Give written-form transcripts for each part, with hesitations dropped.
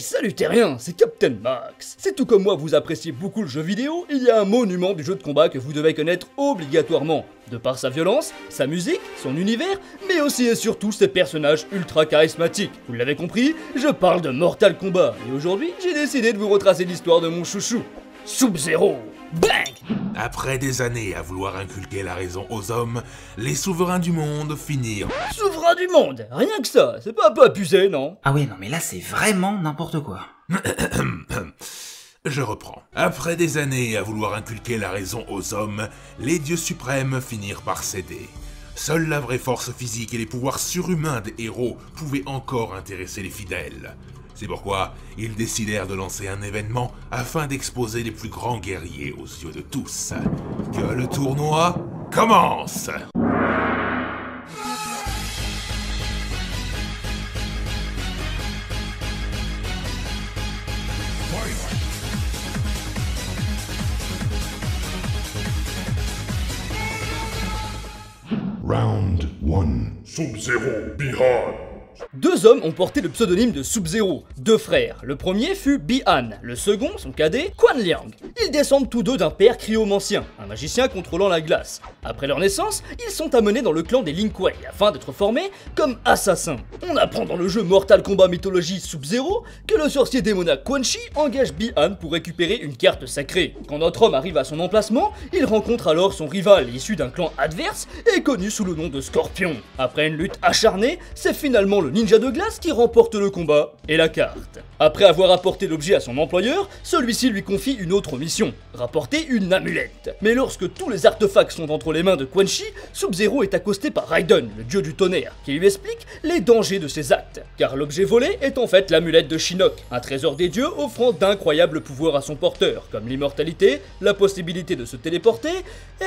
salut terrien, c'est Captain Max. C'est tout comme moi vous appréciez beaucoup le jeu vidéo, il y a un monument du jeu de combat que vous devez connaître obligatoirement. De par sa violence, sa musique, son univers, mais aussi et surtout ses personnages ultra charismatiques. Vous l'avez compris, je parle de Mortal Kombat, et aujourd'hui j'ai décidé de vous retracer l'histoire de mon chouchou, Sub-Zero. Bang! Après des années à vouloir inculquer la raison aux hommes, les souverains du monde finirent. Souverain du monde, rien que ça, c'est pas un peu abusé, non? Ah ouais, non mais là c'est vraiment n'importe quoi. Je reprends. Après des années à vouloir inculquer la raison aux hommes, les dieux suprêmes finirent par céder. Seule la vraie force physique et les pouvoirs surhumains des héros pouvaient encore intéresser les fidèles. C'est pourquoi ils décidèrent de lancer un événement afin d'exposer les plus grands guerriers aux yeux de tous. Que le tournoi commence! Round 1. Sub-Zero, Bi-Han. Deux hommes ont porté le pseudonyme de Sub-Zero, deux frères. Le premier fut Bi-Han, le second, son cadet, Quan Liang. Ils descendent tous deux d'un père cryomancien, un magicien contrôlant la glace. Après leur naissance, ils sont amenés dans le clan des Lin Kuei afin d'être formés comme assassins. On apprend dans le jeu Mortal Kombat Mythologie Sub-Zero que le sorcier démoniaque Quan Chi engage Bi-Han pour récupérer une carte sacrée. Quand notre homme arrive à son emplacement, il rencontre alors son rival issu d'un clan adverse et connu sous le nom de Scorpion. Après une lutte acharnée, c'est finalement le ninja de glace qui remporte le combat et la carte. Après avoir apporté l'objet à son employeur, celui-ci lui confie une autre mission, rapporter une amulette. Mais lorsque tous les artefacts sont entre les mains de Quan Chi, Sub-Zero est accosté par Raiden, le dieu du tonnerre, qui lui explique les dangers de ses actes. Car l'objet volé est en fait l'amulette de Shinnok, un trésor des dieux offrant d'incroyables pouvoirs à son porteur, comme l'immortalité, la possibilité de se téléporter,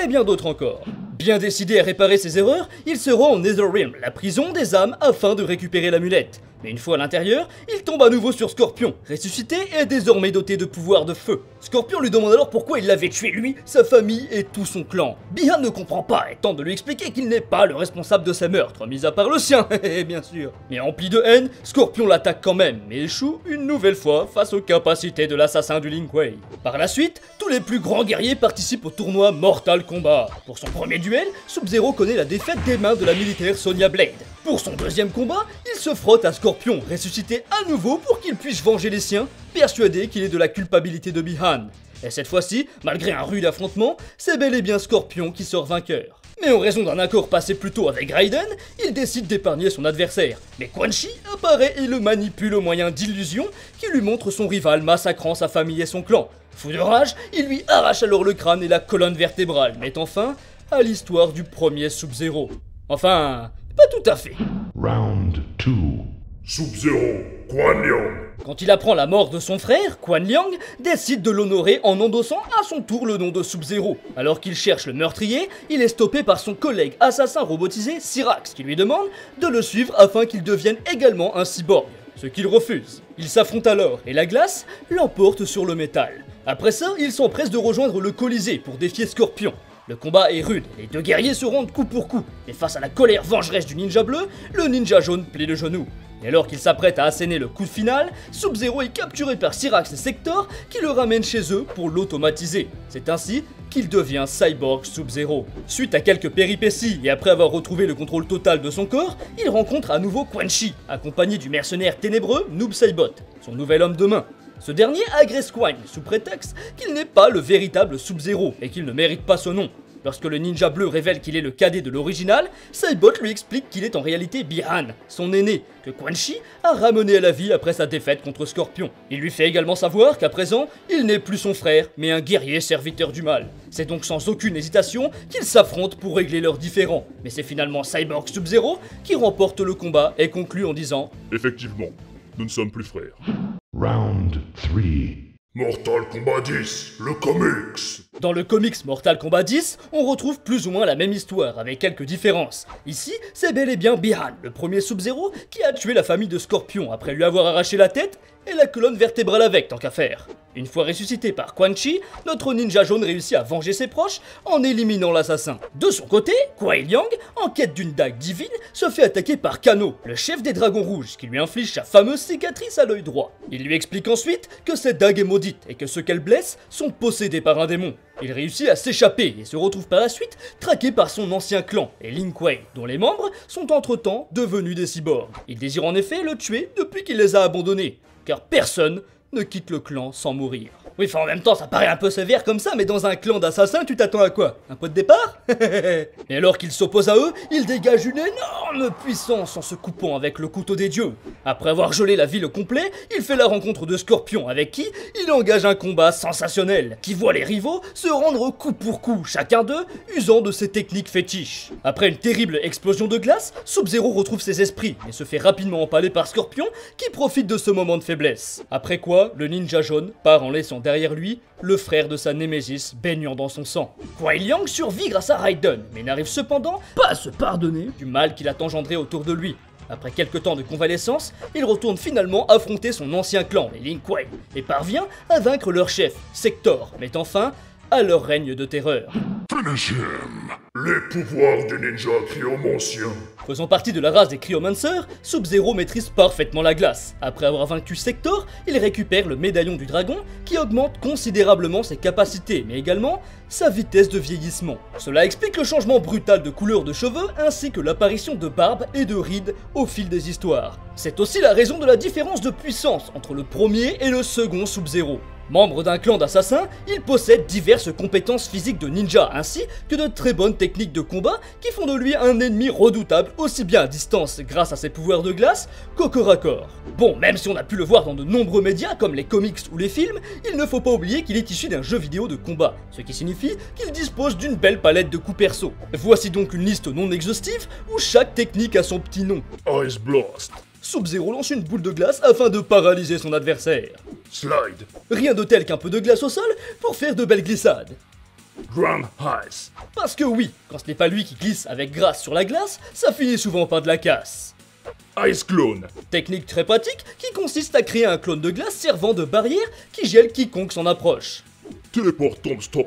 et bien d'autres encore. Bien décidé à réparer ses erreurs, il se rend au Netherrealm, la prison des âmes, afin de récupérer l'amulette. Mais une fois à l'intérieur, il tombe à nouveau sur Scorpion, ressuscité et désormais doté de pouvoirs de feu. Scorpion lui demande alors pourquoi il l'avait tué lui, sa famille et tout son clan. Bi-Han ne comprend pas et tente de lui expliquer qu'il n'est pas le responsable de ses meurtres, mis à part le sien, bien sûr. Mais empli de haine, Scorpion l'attaque quand même, mais échoue une nouvelle fois face aux capacités de l'assassin du Lin Kuei. Par la suite, tous les plus grands guerriers participent au tournoi Mortal Kombat. Pour son premier duel, Sub-Zero connaît la défaite des mains de la militaire Sonya Blade. Pour son deuxième combat, il se frotte à Scorpion, ressuscité à nouveau pour qu'il puisse venger les siens, persuadé qu'il est de la culpabilité de Bi-Han. Et cette fois-ci, malgré un rude affrontement, c'est bel et bien Scorpion qui sort vainqueur. Mais en raison d'un accord passé plus tôt avec Raiden, il décide d'épargner son adversaire. Mais Quan Chi apparaît et le manipule au moyen d'illusions qui lui montrent son rival massacrant sa famille et son clan. Fou de rage, il lui arrache alors le crâne et la colonne vertébrale, mettant fin à l'histoire du premier Sub-Zero. Enfin, pas tout à fait. Round 2. Sub-Zero, Quan Liang. Quand il apprend la mort de son frère, Quan Liang décide de l'honorer en endossant à son tour le nom de Sub-Zero. Alors qu'il cherche le meurtrier, il est stoppé par son collègue assassin robotisé Cyrax qui lui demande de le suivre afin qu'il devienne également un cyborg, ce qu'il refuse. Ils s'affrontent alors et la glace l'emporte sur le métal. Après ça, ils s'empressent de rejoindre le Colisée pour défier Scorpion. Le combat est rude, les deux guerriers se rendent coup pour coup, et face à la colère vengeresse du ninja bleu, le ninja jaune plie le genou. Et alors qu'il s'apprête à asséner le coup final, Sub-Zero est capturé par Cyrax et Sector qui le ramènent chez eux pour l'automatiser. C'est ainsi qu'il devient Cyborg Sub-Zero. Suite à quelques péripéties et après avoir retrouvé le contrôle total de son corps, il rencontre à nouveau Quan Chi, accompagné du mercenaire ténébreux Noob Saibot, son nouvel homme de main. Ce dernier agresse Quan sous prétexte qu'il n'est pas le véritable Sub-Zero et qu'il ne mérite pas ce nom. Lorsque le ninja bleu révèle qu'il est le cadet de l'original, Saibot lui explique qu'il est en réalité Bi-Han, son aîné, que Quan Chi a ramené à la vie après sa défaite contre Scorpion. Il lui fait également savoir qu'à présent, il n'est plus son frère, mais un guerrier serviteur du mal. C'est donc sans aucune hésitation qu'ils s'affrontent pour régler leurs différends. Mais c'est finalement Cyborg Sub-Zero qui remporte le combat et conclut en disant « Effectivement, nous ne sommes plus frères. Round 3. Mortal Kombat 10, le comics. Dans le comics Mortal Kombat 10, on retrouve plus ou moins la même histoire, avec quelques différences. Ici, c'est bel et bien Bi-Han, le premier Sub-Zero, qui a tué la famille de Scorpion après lui avoir arraché la tête et la colonne vertébrale avec, tant qu'à faire. Une fois ressuscité par Quan Chi, notre ninja jaune réussit à venger ses proches en éliminant l'assassin. De son côté, Kuai Liang, en quête d'une dague divine, se fait attaquer par Kano, le chef des dragons rouges, qui lui inflige sa fameuse cicatrice à l'œil droit. Il lui explique ensuite que cette dague est maudite et que ceux qu'elle blesse sont possédés par un démon. Il réussit à s'échapper et se retrouve par la suite traqué par son ancien clan, les Lin Kuei, dont les membres sont entre-temps devenus des cyborgs. Il désire en effet le tuer depuis qu'il les a abandonnés, car personne ne quitte le clan sans mourir. Oui, enfin en même temps ça paraît un peu sévère comme ça, mais dans un clan d'assassins tu t'attends à quoi? Un pot de départ? Et alors qu'il s'oppose à eux, il dégage une énorme puissance en se coupant avec le couteau des dieux. Après avoir gelé la ville au complet, il fait la rencontre de Scorpion avec qui il engage un combat sensationnel, qui voit les rivaux se rendre coup pour coup, chacun d'eux usant de ses techniques fétiches. Après une terrible explosion de glace, Sub-Zero retrouve ses esprits, mais se fait rapidement empaler par Scorpion qui profite de ce moment de faiblesse. Après quoi, le ninja jaune part en laissant derrière lui le frère de sa némésis baignant dans son sang. Kuai Liang survit grâce à Raiden, mais n'arrive cependant pas à se pardonner du mal qu'il a engendré autour de lui. Après quelques temps de convalescence, il retourne finalement affronter son ancien clan, les Lin Kuei, et parvient à vaincre leur chef, Sector, mettant fin à leur règne de terreur. Finish him. Les pouvoirs du ninja cryomancien. Faisant partie de la race des Cryomancers, Sub-Zero maîtrise parfaitement la glace. Après avoir vaincu Sector, il récupère le médaillon du dragon qui augmente considérablement ses capacités, mais également sa vitesse de vieillissement. Cela explique le changement brutal de couleur de cheveux ainsi que l'apparition de barbe et de rides au fil des histoires. C'est aussi la raison de la différence de puissance entre le premier et le second Sub-Zero. Membre d'un clan d'assassins, il possède diverses compétences physiques de ninja ainsi que de très bonnes techniques de combat qui font de lui un ennemi redoutable aussi bien à distance grâce à ses pouvoirs de glace qu'au corps à corps. Bon, même si on a pu le voir dans de nombreux médias comme les comics ou les films, il ne faut pas oublier qu'il est issu d'un jeu vidéo de combat, ce qui signifie qu'il dispose d'une belle palette de coups perso. Voici donc une liste non exhaustive où chaque technique a son petit nom. Ice Blast. Sub-Zero lance une boule de glace afin de paralyser son adversaire. Slide. Rien de tel qu'un peu de glace au sol pour faire de belles glissades. Ground Ice. Parce que oui, quand ce n'est pas lui qui glisse avec grâce sur la glace, ça finit souvent par de la casse. Ice Clone. Technique très pratique qui consiste à créer un clone de glace servant de barrière qui gèle quiconque s'en approche. Téléport Tombstone.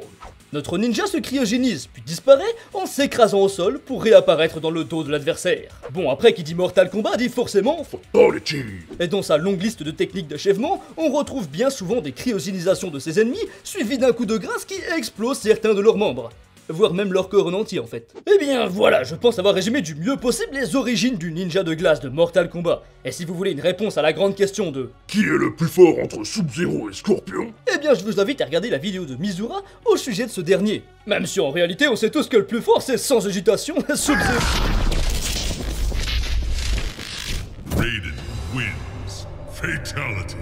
Notre ninja se cryogénise, puis disparaît en s'écrasant au sol pour réapparaître dans le dos de l'adversaire. Bon, après qui dit Mortal Kombat dit forcément Fatality. Et dans sa longue liste de techniques d'achèvement, on retrouve bien souvent des cryogénisations de ses ennemis, suivies d'un coup de grâce qui explose certains de leurs membres. Voire même leur corps en entier en fait. Eh bien voilà, je pense avoir résumé du mieux possible les origines du ninja de glace de Mortal Kombat. Et si vous voulez une réponse à la grande question de Qui est le plus fort entre Sub-Zero et Scorpion? eh bien je vous invite à regarder la vidéo de Mizura au sujet de ce dernier. Même si en réalité on sait tous que le plus fort c'est sans hésitation Sub-Zero. Raiden wins. Fatality.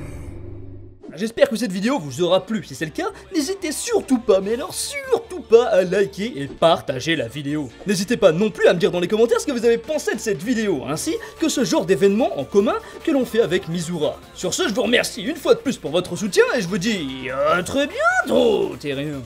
J'espère que cette vidéo vous aura plu, si c'est le cas, n'hésitez surtout pas, mais alors surtout pas à liker et partager la vidéo. N'hésitez pas non plus à me dire dans les commentaires ce que vous avez pensé de cette vidéo, ainsi que ce genre d'événement en commun que l'on fait avec Mizura. Sur ce, je vous remercie une fois de plus pour votre soutien et je vous dis à très bientôt, Terrien.